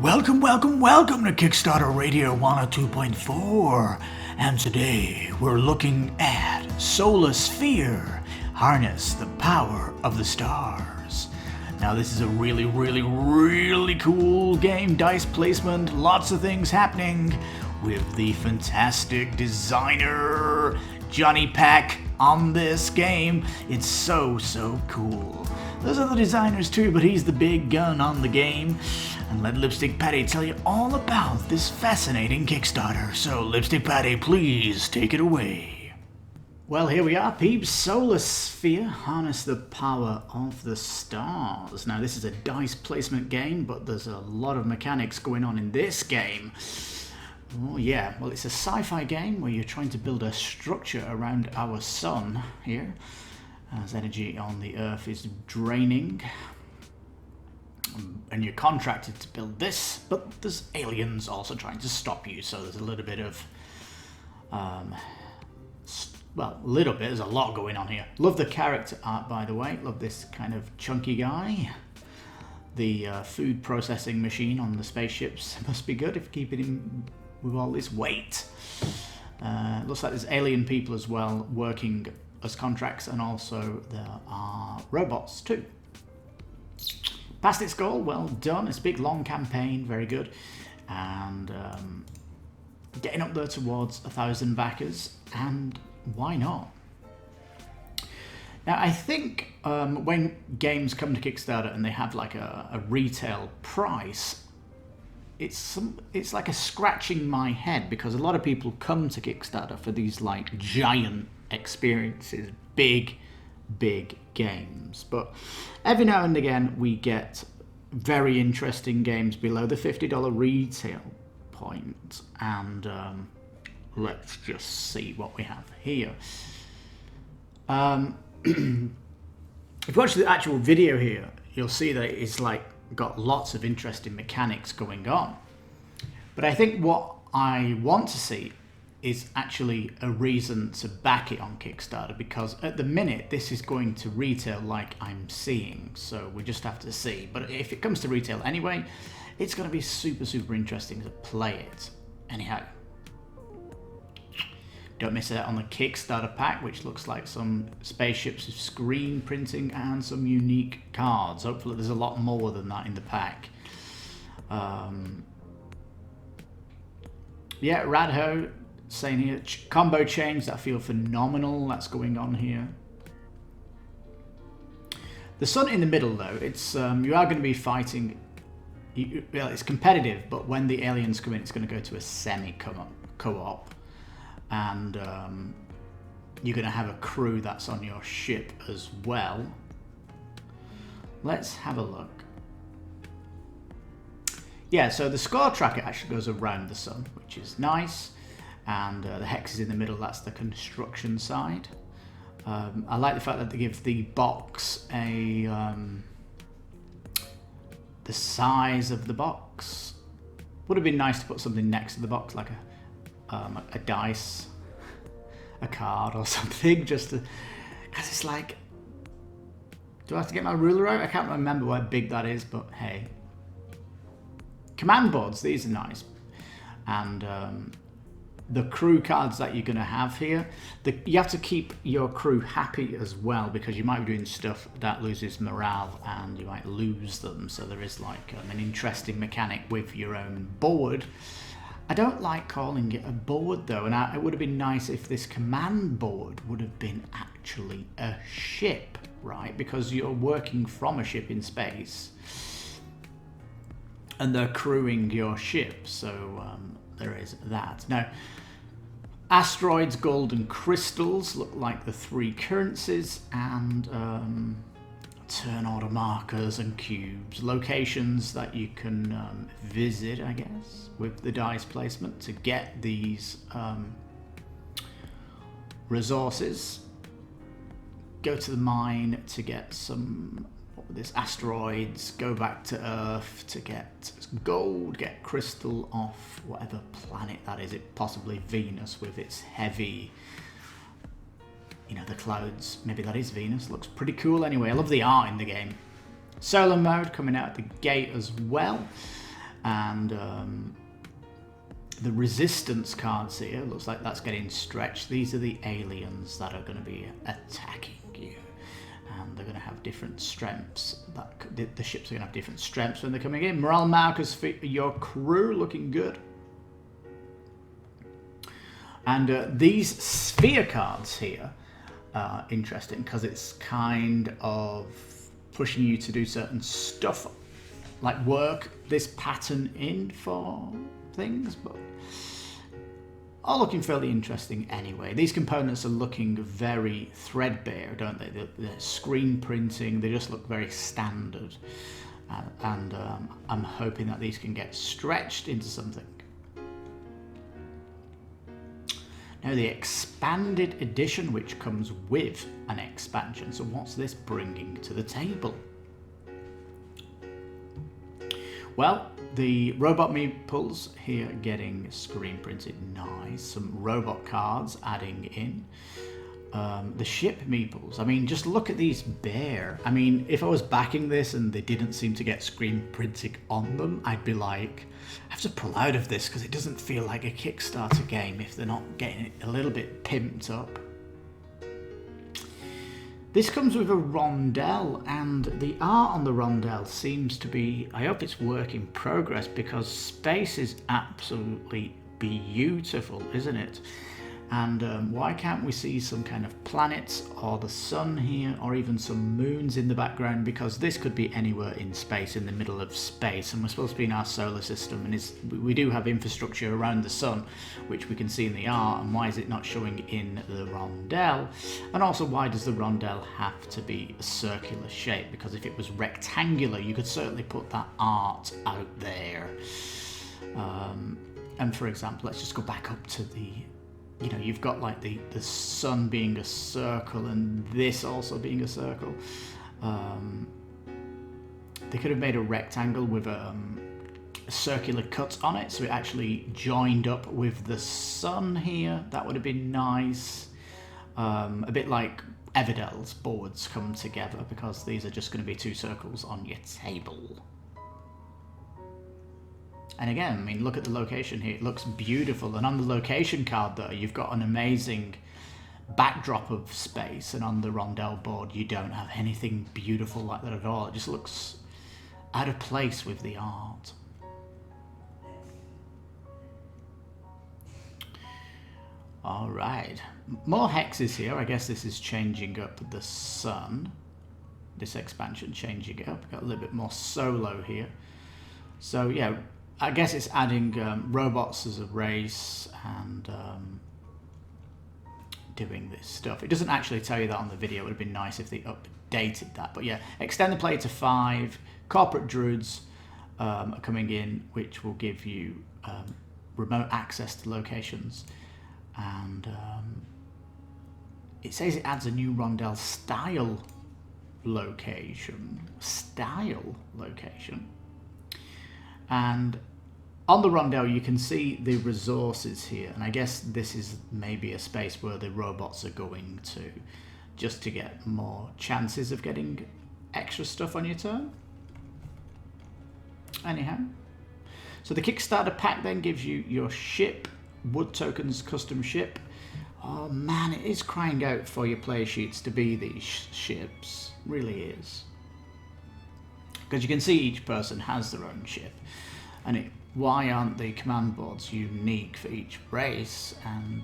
Welcome to Kickstarter Radio 102.4. And today we're looking at Solar Sphere, Harness the Power of the Stars. Now this is a really cool game, dice placement, lots of things happening with the fantastic designer Johnny Pack on this game. It's so cool. There's other designers too, but he's the big gun on the game. And let Lipstickpaddy tell you all about this fascinating Kickstarter. So Lipstickpaddy, please take it away. Well, here we are, peeps. Solar Sphere, Harness the Power of the Stars. Now, this is a dice placement game, but there's a lot of mechanics going on in this game. Oh yeah, well, it's a sci-fi game where you're trying to build a structure around our sun here, as energy on the Earth is draining. And you're contracted to build this, but there's aliens also trying to stop you, so there's a little bit of, there's a lot going on here. Love the character art, by the way. Love this kind of chunky guy. The food processing machine on the spaceships must be good if keeping him with all this weight. Looks like there's alien people as well working as contracts, and also there are robots too. Passed its goal, well done. It's a big long campaign, very good. And getting up there towards 1,000 backers, and why not? Now I think when games come to Kickstarter and they have like a retail price, it's like a scratching my head, because a lot of people come to Kickstarter for these like giant experiences, big games, but every now and again we get very interesting games below the $50 retail point, and let's just see what we have here. If you watch the actual video here, you'll see that it's like got lots of interesting mechanics going on, but I think what I want to see is actually a reason to back it on Kickstarter, because at the minute this is going to retail like I'm seeing, so we just have to see. But if it comes to retail anyway, it's going to be super interesting to play it. Anyhow, don't miss out on the Kickstarter pack, which looks like some spaceships with screen printing and some unique cards. Hopefully there's a lot more than that in the pack. Yeah, Radho saying here, combo change that feel phenomenal. That's going on here. The sun in the middle, though, it's you are going to be fighting. Well, it's competitive, but when the aliens come in, it's going to go to a semi-co-op, and you're going to have a crew that's on your ship as well. Let's have a look. Yeah, so the score tracker actually goes around the sun, which is nice. And the hex is in the middle, that's the construction side. I like the fact that they give the box the size of the box. Would have been nice to put something next to the box, like a dice, a card or something, just to, because it's like, do I have to get my ruler out? I can't remember how big that is, but hey. Command boards, these are nice. And the crew cards that you're going to have here, you have to keep your crew happy as well, because you might be doing stuff that loses morale and you might lose them. So there is like an interesting mechanic with your own board. I don't like calling it a board though, and it would have been nice if this command board would have been actually a ship, right? Because you're working from a ship in space and they're crewing your ship, so there is that. Now, asteroids, gold and crystals look like the three currencies, and turn order markers and cubes, locations that you can visit, I guess, with the dice placement to get these resources. Go to the mine to get some asteroids, go back to Earth to get gold, get crystal off whatever planet that is, it possibly Venus with its heavy, the clouds, maybe that is Venus, looks pretty cool anyway. I love the art in the game. Solo mode coming out the gate as well. And the resistance cards here, looks like that's getting stretched. These are the aliens that are going to be attacking you. And they're going to have different strengths. The ships are going to have different strengths when they're coming in. Morale markers for your crew, looking good. And these sphere cards here are interesting because it's kind of pushing you to do certain stuff, like work this pattern in for things, but are looking fairly interesting anyway. These components are looking very threadbare, don't they? They're screen printing, they just look very standard. And I'm hoping that these can get stretched into something. Now the expanded edition, which comes with an expansion. So what's this bringing to the table? Well, the robot meeples here getting screen printed, nice. Some robot cards adding in. The ship meeples, I mean, just look at these bare. I mean, if I was backing this and they didn't seem to get screen printing on them, I'd be like, I have to pull out of this because it doesn't feel like a Kickstarter game if they're not getting it a little bit pimped up. This comes with a rondelle, and the art on the rondelle seems to be, I hope it's work in progress, because space is absolutely beautiful, isn't it? And why can't we see some kind of planets or the sun here, or even some moons in the background? Because this could be anywhere in space, in the middle of space, and we're supposed to be in our solar system, and we do have infrastructure around the sun, which we can see in the art. And why is it not showing in the rondelle? And also, why does the rondelle have to be a circular shape? Because if it was rectangular, you could certainly put that art out there. And for example, let's just go back up to the, you know, you've got like the sun being a circle and this also being a circle. They could have made a rectangle with a circular cut on it, so it actually joined up with the sun here. That would have been nice. A bit like Everdell's boards come together, because these are just going to be two circles on your table. And again, I mean, look at the location here. It looks beautiful. And on the location card, though, you've got an amazing backdrop of space. And on the rondelle board, you don't have anything beautiful like that at all. It just looks out of place with the art. All right. More hexes here. I guess this is changing up the sun. This expansion changing it up. Got a little bit more solo here. So, yeah. I guess it's adding robots as a race and doing this stuff. It doesn't actually tell you that on the video. It would have been nice if they updated that. But yeah, extend the player to 5. Corporate druids are coming in, which will give you remote access to locations. And it says it adds a new rondelle style location. And on the rondelle, you can see the resources here. And I guess this is maybe a space where the robots are going to, just to get more chances of getting extra stuff on your turn. Anyhow. So the Kickstarter pack then gives you your ship, wood tokens, custom ship. Oh man, it is crying out for your player sheets to be these ships. Really is. Because you can see each person has their own ship. And why aren't the command boards unique for each race? And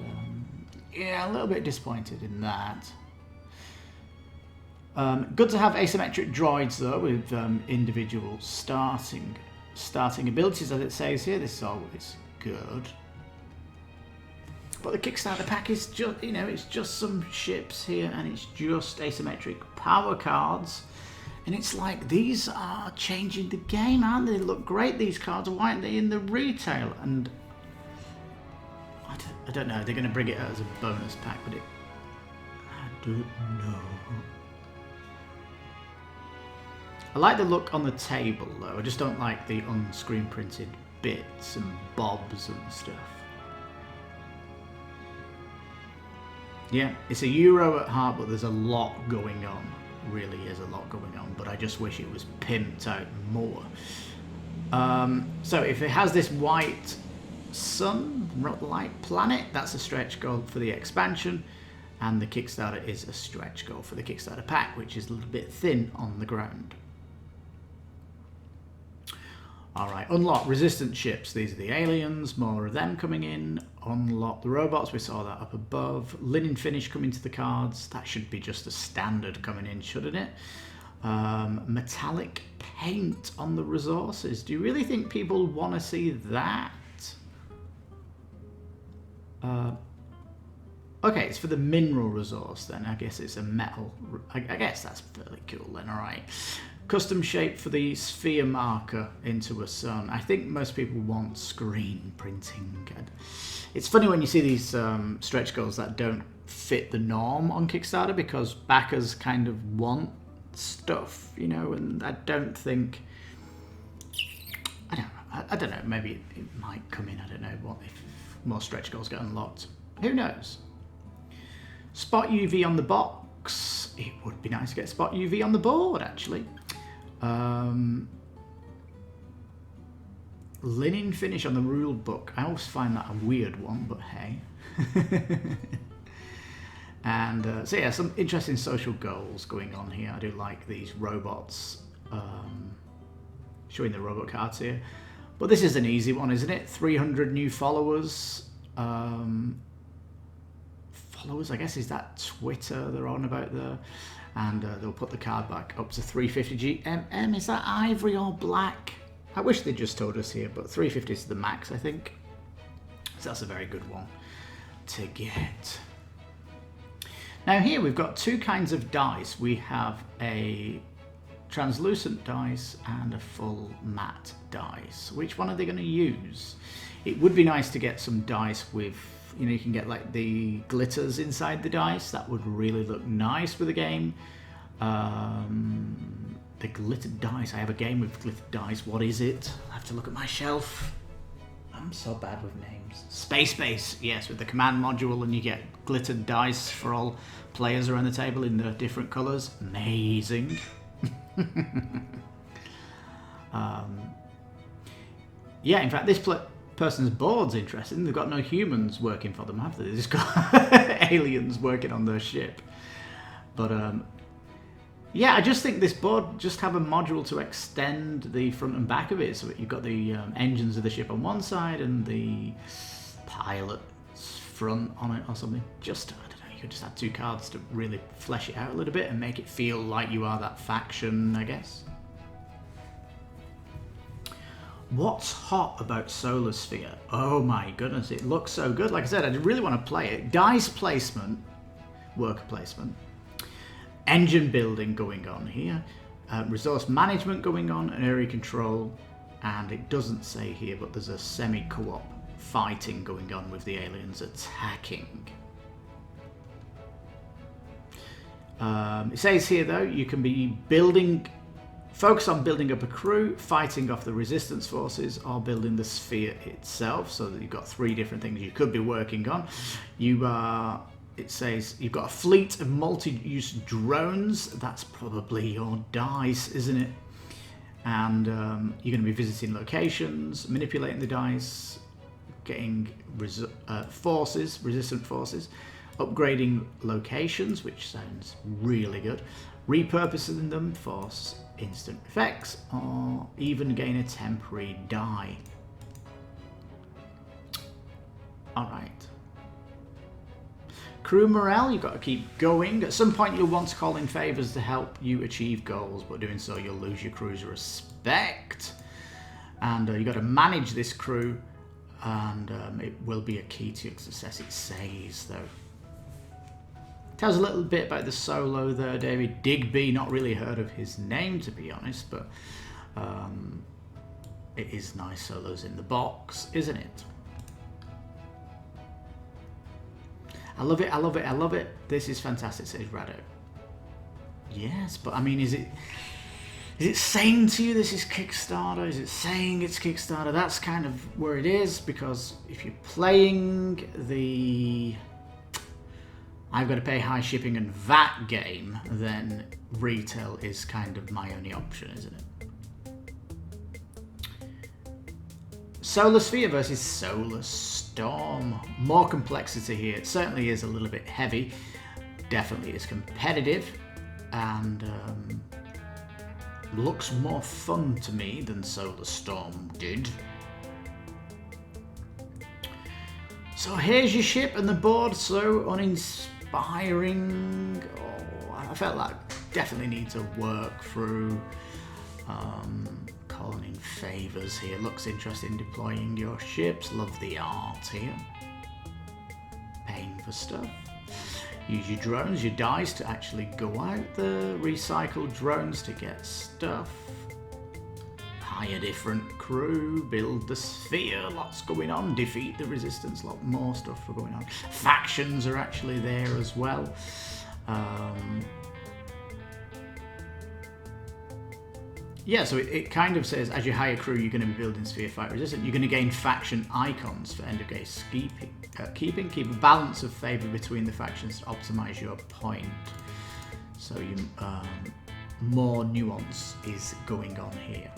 yeah, a little bit disappointed in that. Good to have asymmetric droids though, with individual starting abilities, as it says here. This is always good. But the Kickstarter pack is just, you know, it's just some ships here, and it's just asymmetric power cards. And it's like, these are changing the game, aren't they? They look great, these cards. Why aren't they in the retail? And I don't know. They're going to bring it out as a bonus pack, but I don't know. I like the look on the table, though. I just don't like the on-screen printed bits and bobs and stuff. Yeah, it's a Euro at heart, but there's a lot going on. Really is a lot going on, but I just wish it was pimped out more. So if it has this white sun, light planet, that's a stretch goal for the expansion, and the Kickstarter is a stretch goal for the Kickstarter pack, which is a little bit thin on the ground. Alright, unlock resistant ships. These are the aliens, more of them coming in. Unlock the robots, we saw that up above. Linen finish coming to the cards. That should be just a standard coming in, shouldn't it? Metallic paint on the resources. Do you really think people want to see that? Okay, it's for the mineral resource then. I guess it's a metal. I guess that's fairly cool then, alright. Custom shape for the sphere marker into a sun. I think most people want screen printing. It's funny when you see these stretch goals that don't fit the norm on Kickstarter, because backers kind of want stuff, you know, and I don't think... I don't know, maybe it might come in, I don't know what, if more stretch goals get unlocked. Who knows? Spot UV on the box. It would be nice to get Spot UV on the board, actually. Linen finish on the rule book. I always find that a weird one, but hey. And so yeah, some interesting social goals going on here. I do like these robots, showing the robot cards here. But this is an easy one, isn't it? 300 new followers. Followers, I guess, is that Twitter they're on about there? And they'll put the card back up to 350 GMM. Is that ivory or black? I wish they just told us here, but 350 is the max, I think. So that's a very good one to get. Now here we've got two kinds of dice. We have a translucent dice and a full matte dice. Which one are they going to use? It would be nice to get some dice with, you know, you can get like the glitters inside the dice. That would really look nice for the game. The glittered dice. I have a game with glittered dice. What is it? I have to look at my shelf. I'm so bad with names. Space Base, yes, with the command module, and you get glittered dice for all players around the table in the different colours. Amazing. Yeah, in fact, this person's board's interesting. They've got no humans working for them, have they? They've just got aliens working on their ship. But yeah, I just think this board just have a module to extend the front and back of it, so that you've got the engines of the ship on one side and the pilot's front on it or something. Just, I don't know, you could just add two cards to really flesh it out a little bit and make it feel like you are that faction, I guess. What's hot about Solar Sphere? Oh my goodness, it looks so good. Like I said, I really want to play it. Dice placement, worker placement, engine building going on here, resource management going on, and area control, and it doesn't say here, but there's a semi-co-op fighting going on with the aliens attacking. It says here though, you can be focus on building up a crew, fighting off the resistance forces, or building the sphere itself, so that you've got three different things you could be working on. It says you've got a fleet of multi-use drones. That's probably your dice, isn't it? And you're going to be visiting locations, manipulating the dice, getting resistant forces, upgrading locations, which sounds really good, repurposing them for instant effects, or even gain a temporary die. Alright. Crew morale, you've got to keep going. At some point you'll want to call in favours to help you achieve goals, but doing so you'll lose your crew's respect. And you've got to manage this crew, and it will be a key to your success, it says though. Tells a little bit about the solo there, David Digby. Not really heard of his name, to be honest, but it is nice solos in the box, isn't it? I love it, I love it, I love it. This is fantastic, says Rado. Yes, but I mean, is it saying to you this is Kickstarter? Is it saying it's Kickstarter? That's kind of where it is, because if you're playing the I've got to pay high shipping and VAT game, then retail is kind of my only option, isn't it? Solar Sphere versus Solar Storm. More complexity here. It certainly is a little bit heavy. Definitely is competitive. And looks more fun to me than Solar Storm did. So here's your ship and the board. So uninspiring. Oh, I felt like definitely need to work through. Calling in favors here. Looks interesting deploying your ships. Love the art here. Paying for stuff. Use your drones, your dice to actually go out the recycled drones to get stuff. Hire different crew, build the sphere, lots going on. Defeat the resistance, lot more stuff going on. Factions are actually there as well. Yeah, so it kind of says as you hire crew, you're going to be building sphere fight resistant. You're going to gain faction icons for end of game keeping. Keep a balance of favor between the factions to optimize your point. So you more nuance is going on here.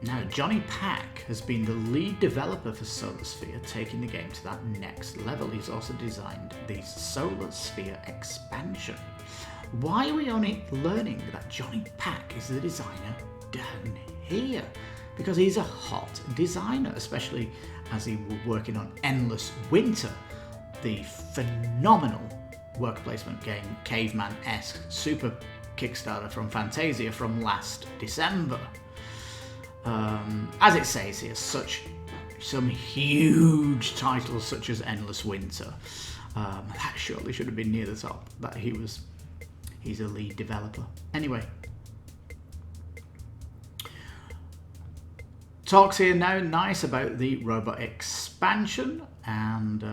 Now, Johnny Pack has been the lead developer for Solar Sphere, taking the game to that next level. He's also designed the Solar Sphere expansion. Why are we only learning that Johnny Pack is the designer down here? Because he's a hot designer, especially as he was working on Endless Winter, the phenomenal worker placement game, caveman-esque super Kickstarter from Fantasia from last December. As it says here, some huge titles such as Endless Winter. That surely should have been near the top. That he's a lead developer. Anyway, talks here now nice about the robot expansion and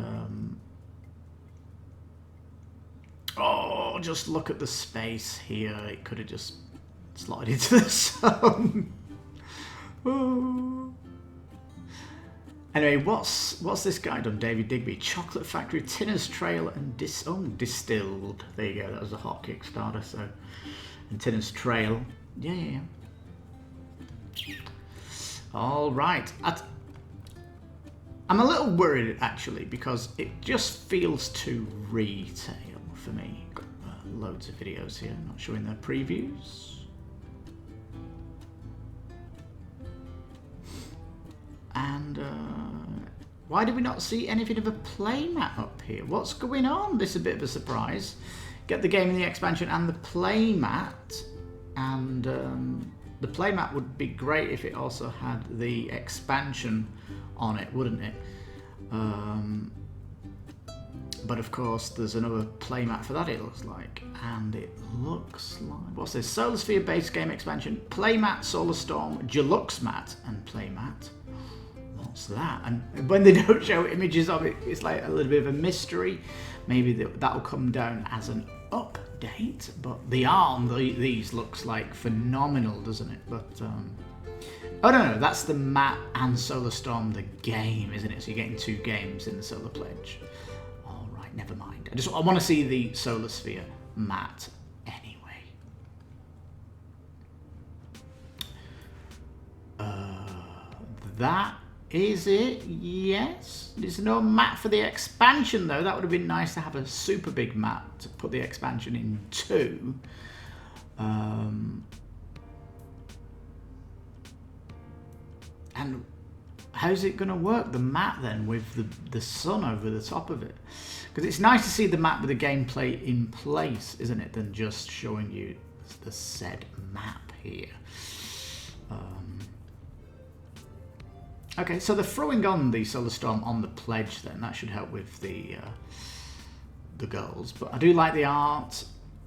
oh, just look at the space here. It could have just slotted into the sun. Ooh. Anyway, what's this guy done? David Digby, Chocolate Factory, Tinner's Trail, and Distilled. There you go. That was a hot Kickstarter. So, and Tinner's Trail. Yeah. All right. I'm a little worried actually because it just feels too retail for me. Got loads of videos here, not showing their previews. And why did we not see anything of a playmat up here? What's going on? This is a bit of a surprise. Get the game in the expansion and the playmat. And the playmat would be great if it also had the expansion on it, wouldn't it? But of course, there's another playmat for that, it looks like. And it looks like... What's this? Solar Sphere base game expansion. Playmat, Solar Storm, Deluxe Mat, and playmat. What's that? And when they don't show images of it, it's like a little bit of a mystery. Maybe that'll come down as an update. But the art on these looks like phenomenal, doesn't it? But oh no, that's the mat and Solar Storm, the game, isn't it? So you're getting two games in the Solar Pledge. All right, never mind. I want to see the Solar Sphere mat anyway. That is it? Yes. There's no map for the expansion though. That would have been nice to have a super big map to put the expansion into. And how's it going to work, the map then, with the sun over the top of it? Because it's nice to see the map with the gameplay in place, isn't it, than just showing you the said map here. Okay, so they're throwing on the Solar Storm on the pledge then. That should help with the goals. But I do like the art,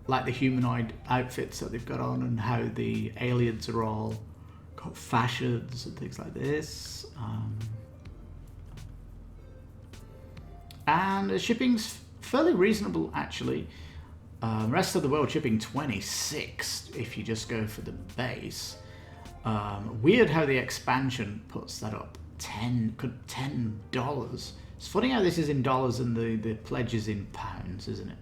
like the humanoid outfits that they've got on, and how the aliens are all got fashions and things like this. And the shipping's fairly reasonable actually. Rest of the world shipping 26 if you just go for the base. Weird how the expansion puts that up. $10. It's funny how this is in dollars and the pledge is in pounds, isn't it?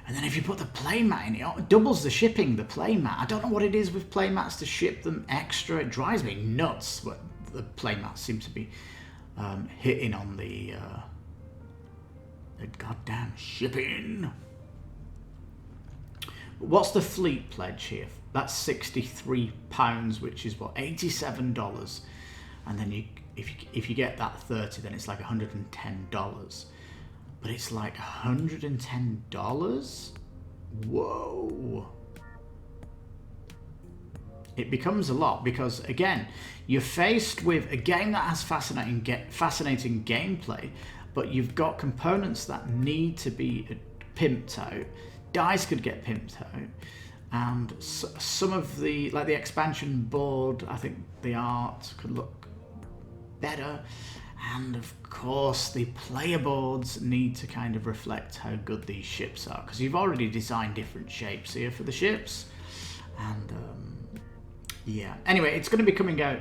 And then if you put the playmat in, it doubles the shipping, the playmat. I don't know what it is with playmats to ship them extra. It drives me nuts, but the playmats seem to be hitting on the goddamn shipping. What's the fleet pledge here? That's £63, which is what, $87. And then if you get that 30, then it's like $110. But it's like $110? Whoa. It becomes a lot because, again, you're faced with a game that has fascinating gameplay, but you've got components that need to be pimped out. Dice could get pimped out. And some of the, like the expansion board, I think the art could look better. And of course, the player boards need to kind of reflect how good these ships are, because you've already designed different shapes here for the ships. And yeah, anyway, it's going to be coming out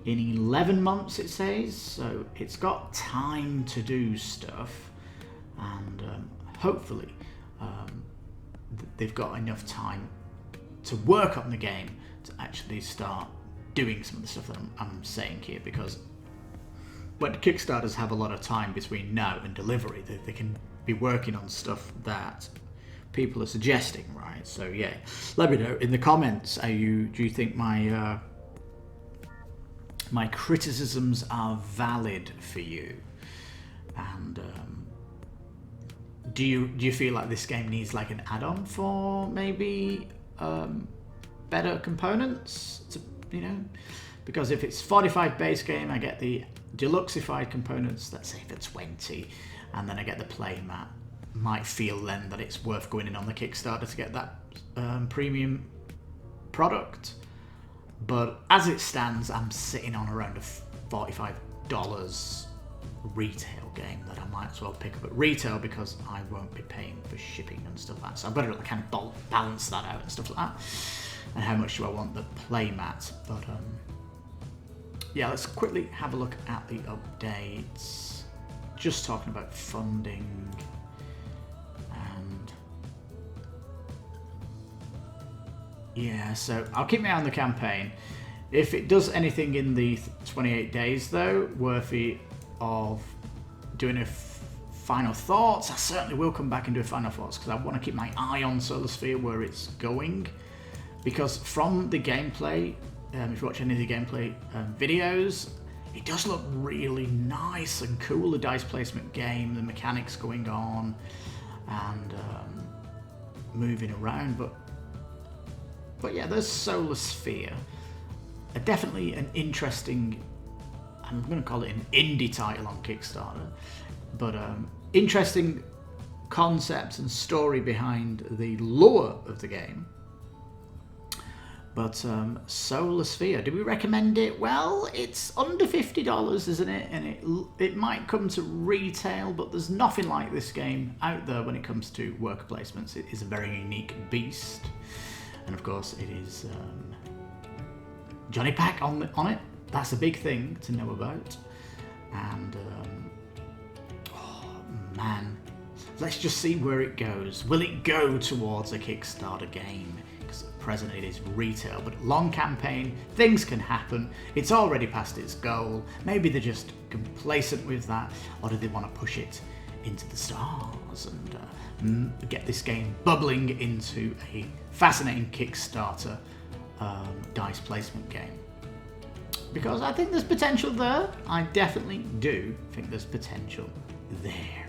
in 11 months, it says, so it's got time to do stuff, and hopefully they've got enough time to work on the game to actually start doing some of the stuff that I'm saying here, because when Kickstarters have a lot of time between now and delivery, they can be working on stuff that people are suggesting, right? So yeah, let me know in the comments. Do you think my my criticisms are valid for you? And do you feel like this game needs like an add-on for maybe better components? Because if it's 45 base game, I get the deluxeified components, let's say for 20, and then I get the playmat. Might feel then that it's worth going in on the Kickstarter to get that premium product. But as it stands, I'm sitting on around a $45 retail game that I might as well pick up at retail, because I won't be paying for shipping and stuff like that. So I've got to kind of balance that out and stuff like that. And how much do I want the playmat? But yeah, let's quickly have a look at the updates. Just talking about funding. And yeah, so I'll keep my eye on the campaign. If it does anything in the 28 days though, worthy of doing a final thoughts, I certainly will come back and do a final thoughts, because I want to keep my eye on Solar Sphere, where it's going. Because from the gameplay, if you watch any of the gameplay videos, it does look really nice and cool, the dice placement game, the mechanics going on, and moving around. But yeah, there's Solar Sphere. Definitely an interesting, I'm going to call it an indie title on Kickstarter, but interesting concept and story behind the lore of the game. But Solar Sphere, do we recommend it? Well, it's under $50, isn't it? And it might come to retail, but there's nothing like this game out there when it comes to worker placements. It is a very unique beast. And of course, it is Johnny Pack on it. That's a big thing to know about. And oh man, let's just see where it goes. Will it go towards a Kickstarter game? Because at present it is retail, but long campaign, things can happen. It's already past its goal. Maybe they're just complacent with that, or do they want to push it into the stars and get this game bubbling into a fascinating Kickstarter dice placement game? Because I think there's potential there. I definitely do think there's potential there.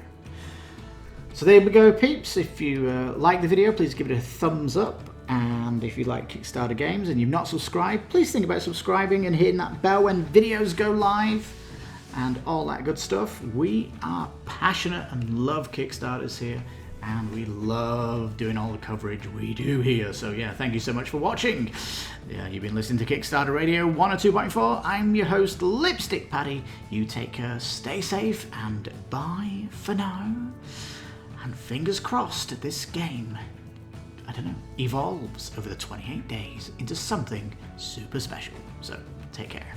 So there we go, peeps. If you like the video, please give it a thumbs up. And if you like Kickstarter games and you've not subscribed, please think about subscribing and hitting that bell when videos go live and all that good stuff. We are passionate and love Kickstarters here, and we love doing all the coverage we do here. So yeah, thank you so much for watching. Yeah, you've been listening to Kickstarter Radio 102.4. I'm your host, Lipstickpaddy. You take care, stay safe, and bye for now. And fingers crossed this game, I don't know, evolves over the 28 days into something super special. So take care.